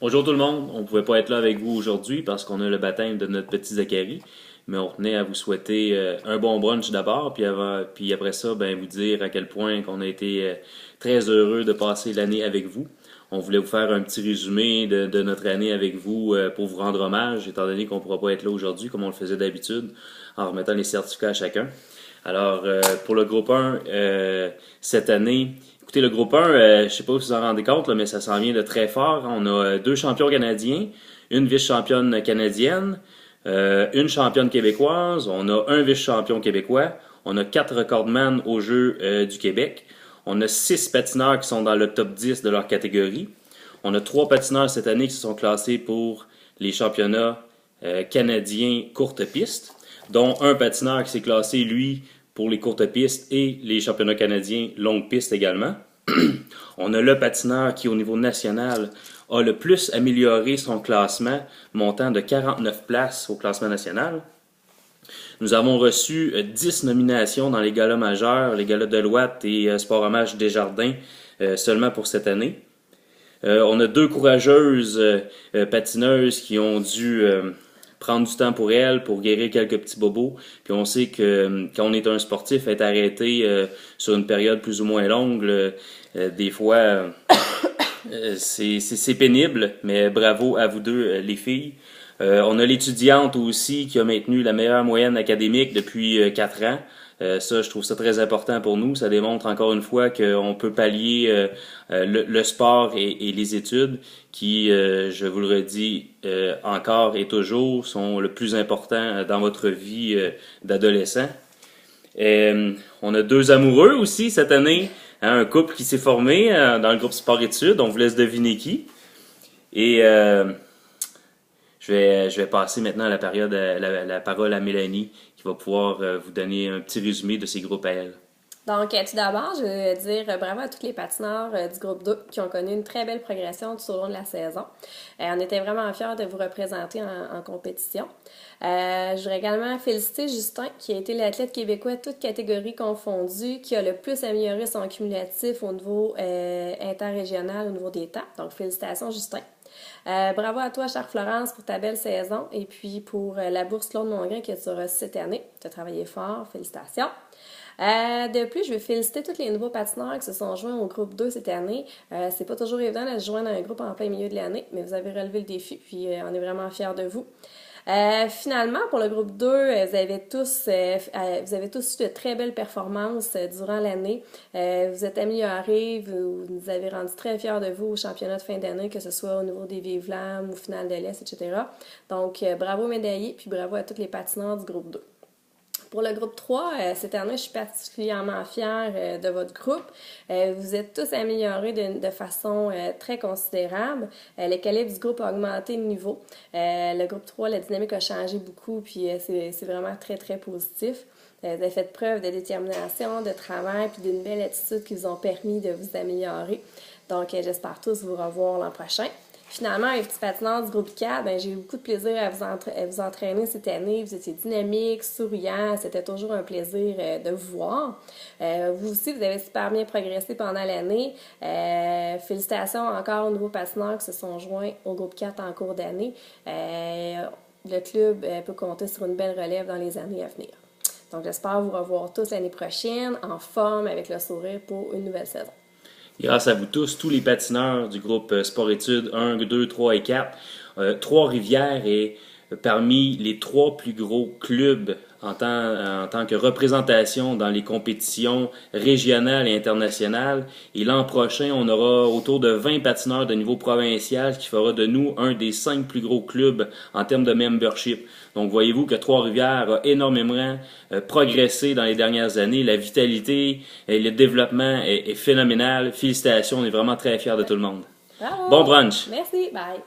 Bonjour tout le monde, on ne pouvait pas être là avec vous aujourd'hui parce qu'on a le baptême de notre petit Zachary, mais on tenait à vous souhaiter un bon brunch d'abord, puis après ça, ben, vous dire à quel point qu'on a été très heureux de passer l'année avec vous. On voulait vous faire un petit résumé de notre année avec vous pour vous rendre hommage, étant donné qu'on ne pourra pas être là aujourd'hui comme on le faisait d'habitude, en remettant les certificats à chacun. Alors, pour le groupe 1, cette année, écoutez, le groupe 1, je ne sais pas si vous en rendez compte, là, mais ça s'en vient de très fort. On a deux champions canadiens, une vice-championne canadienne, une championne québécoise, on a un vice-champion québécois, on a 4 recordman aux Jeux du Québec, on a 6 patineurs qui sont dans le top 10 de leur catégorie, on a 3 patineurs cette année qui se sont classés pour les championnats canadiens courte piste, dont un patineur qui s'est classé, lui, pour les courtes pistes et les championnats canadiens longue piste également. On a le patineur qui, au niveau national, a le plus amélioré son classement, montant de 49 places au classement national. Nous avons reçu 10 nominations dans les galas majeurs, les galas Deloitte et Sport Hommage Desjardins, seulement pour cette année. On a 2 courageuses patineuses qui ont dû prendre du temps pour elles, pour guérir quelques petits bobos. Puis on sait que quand on est un sportif, être arrêté sur une période plus ou moins longue, des fois, c'est pénible, mais bravo à vous deux, les filles. On a l'étudiante aussi qui a maintenu la meilleure moyenne académique depuis 4 ans. Ça, je trouve ça très important pour nous. Ça démontre encore une fois qu'on peut pallier le sport et les études qui, je vous le redis encore et toujours, sont le plus important dans votre vie d'adolescent. On a 2 amoureux aussi cette année, hein, un couple qui s'est formé dans le groupe sport-études. On vous laisse deviner qui. Et je vais passer maintenant la parole à Mélanie qui va pouvoir vous donner un petit résumé de ces groupes à elle. Donc, tout d'abord, je veux dire bravo à tous les patineurs du groupe 2 qui ont connu une très belle progression tout au long de la saison. On était vraiment fiers de vous représenter en compétition. Je voudrais également féliciter Justin, qui a été l'athlète québécois, toutes catégories confondues, qui a le plus amélioré son cumulatif au niveau interrégional, au niveau des temps. Donc, félicitations, Justin. Bravo à toi, chère Florence, pour ta belle saison et puis pour la bourse Claude Mongrain que tu as reçue cette année. Tu as travaillé fort, félicitations. De plus, je veux féliciter tous les nouveaux patineurs qui se sont joints au groupe 2 cette année. C'est pas toujours évident de se joindre à un groupe en plein milieu de l'année, mais vous avez relevé le défi, puis on est vraiment fiers de vous. Finalement, pour le groupe 2, vous avez tous eu de très belles performances durant l'année. Vous êtes améliorés, vous nous avez rendu très fiers de vous au championnat de fin d'année, que ce soit au niveau des Vives-Flammes ou finale de l'Est, etc. Donc, bravo médaillés, puis bravo à tous les patineurs du groupe 2. Pour le groupe 3, cette année, je suis particulièrement fière de votre groupe. Vous êtes tous améliorés de façon très considérable. Le calibre du groupe a augmenté de niveau. Le groupe 3, la dynamique a changé beaucoup, puis c'est vraiment très, très positif. Vous avez fait preuve de détermination, de travail, puis d'une belle attitude qui vous ont permis de vous améliorer. Donc, j'espère tous vous revoir l'an prochain. Finalement, les petits patineurs du groupe 4, j'ai eu beaucoup de plaisir à vous entraîner cette année. Vous étiez dynamiques, souriants. C'était toujours un plaisir de vous voir. Vous aussi, vous avez super bien progressé pendant l'année. Félicitations encore aux nouveaux patineurs qui se sont joints au groupe 4 en cours d'année. Le club peut compter sur une belle relève dans les années à venir. Donc, j'espère vous revoir tous l'année prochaine, en forme, avec le sourire pour une nouvelle saison. Grâce à vous tous les patineurs du groupe Sport-Études 1, 2, 3 et 4, Trois-Rivières est parmi les 3 plus gros clubs en tant que représentation dans les compétitions régionales et internationales. Et l'an prochain, on aura autour de 20 patineurs de niveau provincial, ce qui fera de nous un des 5 plus gros clubs en termes de membership. Donc, voyez-vous que Trois-Rivières a énormément progressé dans les dernières années. La vitalité et le développement est phénoménal. Félicitations, on est vraiment très fiers de tout le monde. Bravo! Bon brunch! Merci, bye!